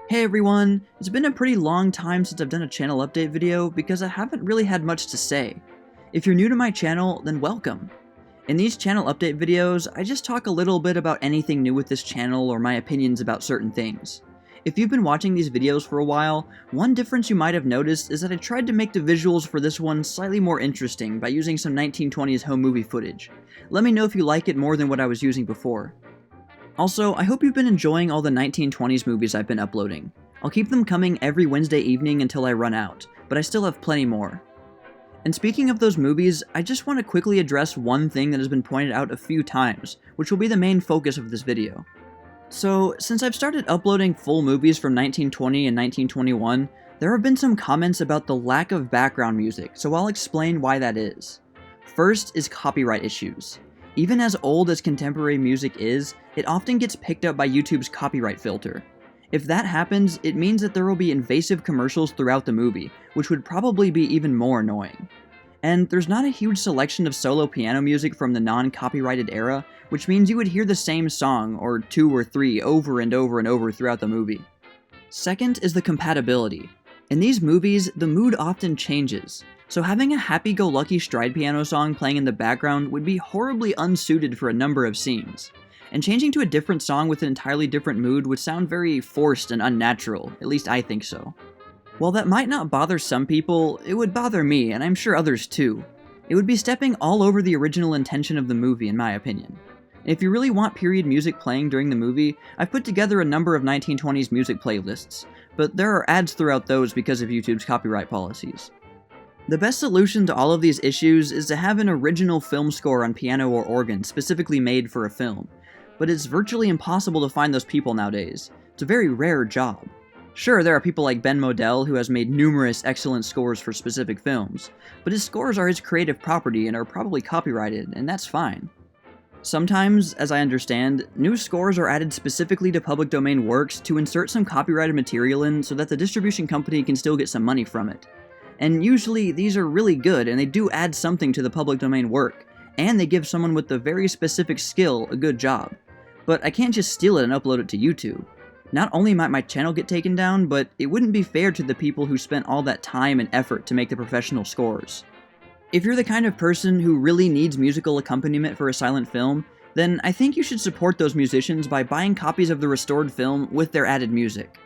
Hey everyone! It's been a pretty long time since I've done a channel update video because I haven't really had much to say. If you're new to my channel, then welcome. In these channel update videos, I just talk a little bit about anything new with this channel or my opinions about certain things. If you've been watching these videos for a while, one difference you might have noticed is that I tried to make the visuals for this one slightly more interesting by using some 1920s home movie footage. Let me know if you like it more than what I was using before. Also, I hope you've been enjoying all the 1920s movies I've been uploading. I'll keep them coming every Wednesday evening until I run out, but I still have plenty more. And speaking of those movies, I just want to quickly address one thing that has been pointed out a few times, which will be the main focus of this video. So, since I've started uploading full movies from 1920 and 1921, there have been some comments about the lack of background music, so I'll explain why that is. First is copyright issues. Even as old as contemporary music is, it often gets picked up by YouTube's copyright filter. If that happens, it means that there will be invasive commercials throughout the movie, which would probably be even more annoying. And there's not a huge selection of solo piano music from the non-copyrighted era, which means you would hear the same song, or two or three, over and over and over throughout the movie. Second is the compatibility. In these movies, the mood often changes, so having a happy-go-lucky stride piano song playing in the background would be horribly unsuited for a number of scenes. And changing to a different song with an entirely different mood would sound very forced and unnatural, at least I think so. While that might not bother some people, it would bother me, and I'm sure others too. It would be stepping all over the original intention of the movie, in my opinion. And if you really want period music playing during the movie, I've put together a number of 1920s music playlists, but there are ads throughout those because of YouTube's copyright policies. The best solution to all of these issues is to have an original film score on piano or organ specifically made for a film, but it's virtually impossible to find those people nowadays. It's a very rare job. Sure, there are people like Ben Modell who has made numerous excellent scores for specific films, but his scores are his creative property and are probably copyrighted, and that's fine. Sometimes, as I understand, new scores are added specifically to public domain works to insert some copyrighted material in so that the distribution company can still get some money from it. And usually these are really good and they do add something to the public domain work, and they give someone with a very specific skill a good job. But I can't just steal it and upload it to YouTube. Not only might my channel get taken down, but it wouldn't be fair to the people who spent all that time and effort to make the professional scores. If you're the kind of person who really needs musical accompaniment for a silent film, then I think you should support those musicians by buying copies of the restored film with their added music.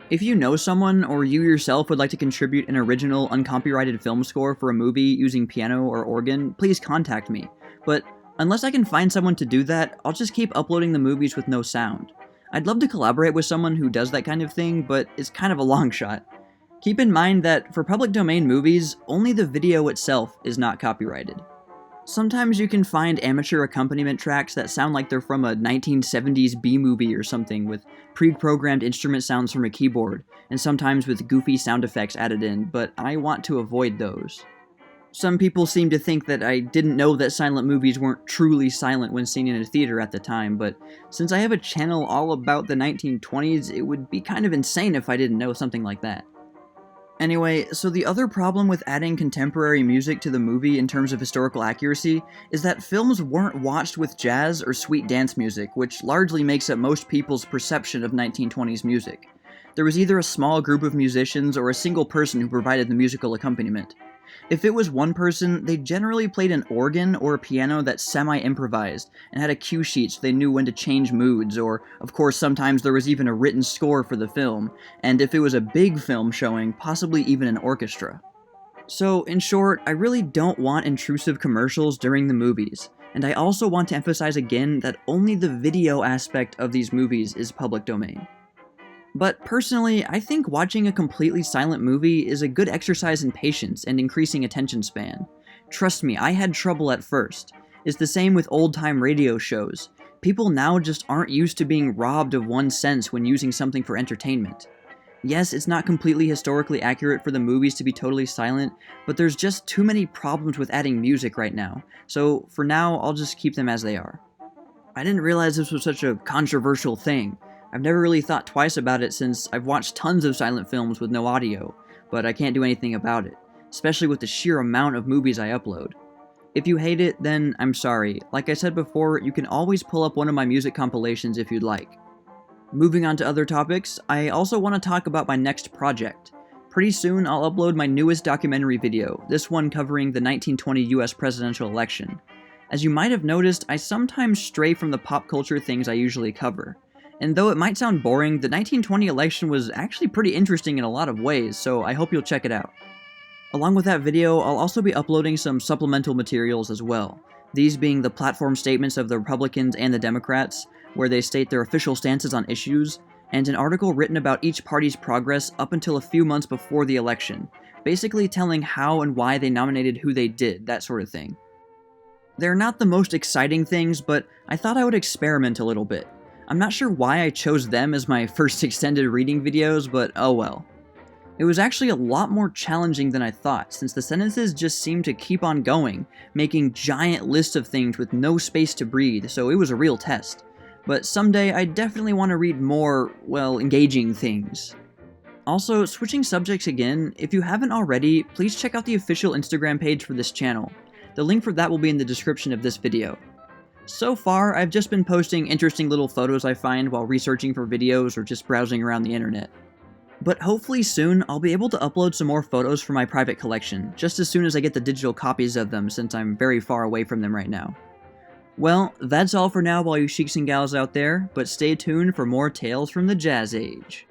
If you know someone, or you yourself would like to contribute an original, uncopyrighted film score for a movie using piano or organ, please contact me. But unless I can find someone to do that, I'll just keep uploading the movies with no sound. I'd love to collaborate with someone who does that kind of thing, but it's kind of a long shot. Keep in mind that for public domain movies, only the video itself is not copyrighted. Sometimes you can find amateur accompaniment tracks that sound like they're from a 1970s B-movie or something with pre-programmed instrument sounds from a keyboard, and sometimes with goofy sound effects added in, but I want to avoid those. Some people seem to think that I didn't know that silent movies weren't truly silent when seen in a theater at the time, but since I have a channel all about the 1920s, it would be kind of insane if I didn't know something like that. Anyway, so the other problem with adding contemporary music to the movie in terms of historical accuracy is that films weren't watched with jazz or sweet dance music, which largely makes up most people's perception of 1920s music. There was either a small group of musicians or a single person who provided the musical accompaniment. If it was one person, they generally played an organ or a piano that semi-improvised and had a cue sheet so they knew when to change moods, or, of course, sometimes there was even a written score for the film, and if it was a big film showing, possibly even an orchestra. So, in short, I really don't want intrusive commercials during the movies, and I also want to emphasize again that only the video aspect of these movies is public domain. But personally, I think watching a completely silent movie is a good exercise in patience and increasing attention span. Trust me, I had trouble at first. It's the same with old-time radio shows. People now just aren't used to being robbed of one sense when using something for entertainment. Yes, it's not completely historically accurate for the movies to be totally silent, but there's just too many problems with adding music right now, so for now, I'll just keep them as they are. I didn't realize this was such a controversial thing. I've never really thought twice about it since I've watched tons of silent films with no audio, but I can't do anything about it, especially with the sheer amount of movies I upload. If you hate it, then I'm sorry. Like I said before, you can always pull up one of my music compilations if you'd like. Moving on to other topics, I also want to talk about my next project. Pretty soon, I'll upload my newest documentary video, this one covering the 1920 US presidential election. As you might have noticed, I sometimes stray from the pop culture things I usually cover. And though it might sound boring, the 1920 election was actually pretty interesting in a lot of ways, so I hope you'll check it out. Along with that video, I'll also be uploading some supplemental materials as well. These being the platform statements of the Republicans and the Democrats, where they state their official stances on issues, and an article written about each party's progress up until a few months before the election, basically telling how and why they nominated who they did, that sort of thing. They're not the most exciting things, but I thought I would experiment a little bit. I'm not sure why I chose them as my first extended reading videos, but oh well. It was actually a lot more challenging than I thought, since the sentences just seemed to keep on going, making giant lists of things with no space to breathe, so it was a real test. But someday I definitely want to read more, well, engaging things. Also, switching subjects again, if you haven't already, please check out the official Instagram page for this channel. The link for that will be in the description of this video. So far, I've just been posting interesting little photos I find while researching for videos or just browsing around the internet. But hopefully soon, I'll be able to upload some more photos for my private collection, just as soon as I get the digital copies of them since I'm very far away from them right now. Well, that's all for now, all you sheiks and gals out there, but stay tuned for more tales from the Jazz Age.